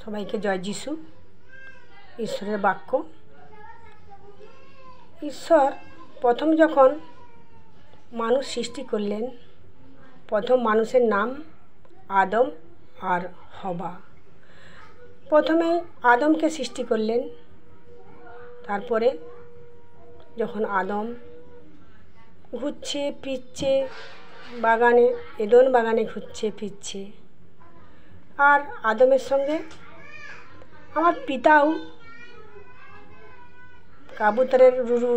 সবাইকে জয় যিশু। ঈশ্বরের বাক্য। ঈশ্বর প্রথম যখন মানুষ সৃষ্টি করলেন, প্রথম মানুষের নাম আদম আর হবা। প্রথমেই আদমকে সৃষ্টি করলেন। তারপরে যখন আদম ঘুরছে ফিরছে বাগানে, এদন বাগানে ঘুরছে ফিরছে, আর আদমের সঙ্গে আমার পিতাও কাবুতরের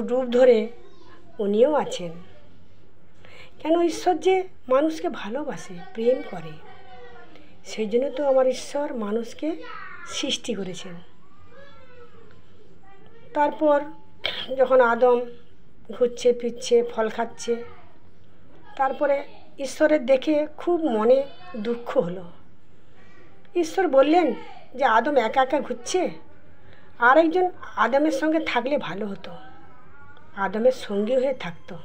রূপ ধরে উনিও আছেন। কেন? ঈশ্বর যে মানুষকে ভালোবাসে, প্রেম করে, সেই জন্য তো আমার ঈশ্বর মানুষকে সৃষ্টি করেছেন। তারপর যখন আদম ঘুরছে ফিরছে ফল খাচ্ছে, তারপরে ঈশ্বরের দেখে খুব মনে দুঃখ হলো। ঈশ্বর বললেন যে আদম একা একা ঘুরছে, আরেকজন আদমের সঙ্গে থাকলে ভালো হতো, আদমের সঙ্গী হয়ে থাকতো।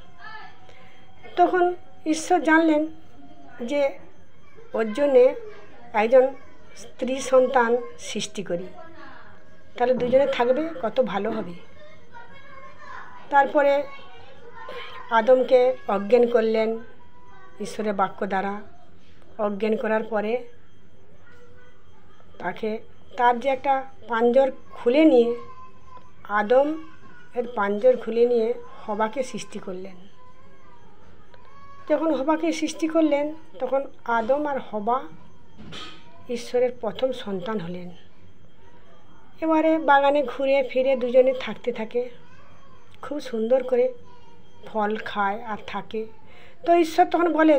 তখন ঈশ্বর জানলেন যে ওর জন্যে একজন স্ত্রী সন্তান সৃষ্টি করি, তাহলে দুজনে থাকবে, কত ভালো হবে। তারপরে আদমকে অজ্ঞান করলেন ঈশ্বরের বাক্য দ্বারা। অজ্ঞান করার পরে তার যে একটা পাঁজর খুলে নিয়ে, আদম এর পাঁজর খুলে নিয়ে হবাকে সৃষ্টি করলেন। যখন হবাকে সৃষ্টি করলেন, তখন আদম আর হবা ঈশ্বরের প্রথম সন্তান হলেন। এবারে বাগানে ঘুরে ফিরে দুজনে থাকতে থাকে, খুব সুন্দর করে ফল খায় আর থাকে। তো ঈশ্বর তখন বলে,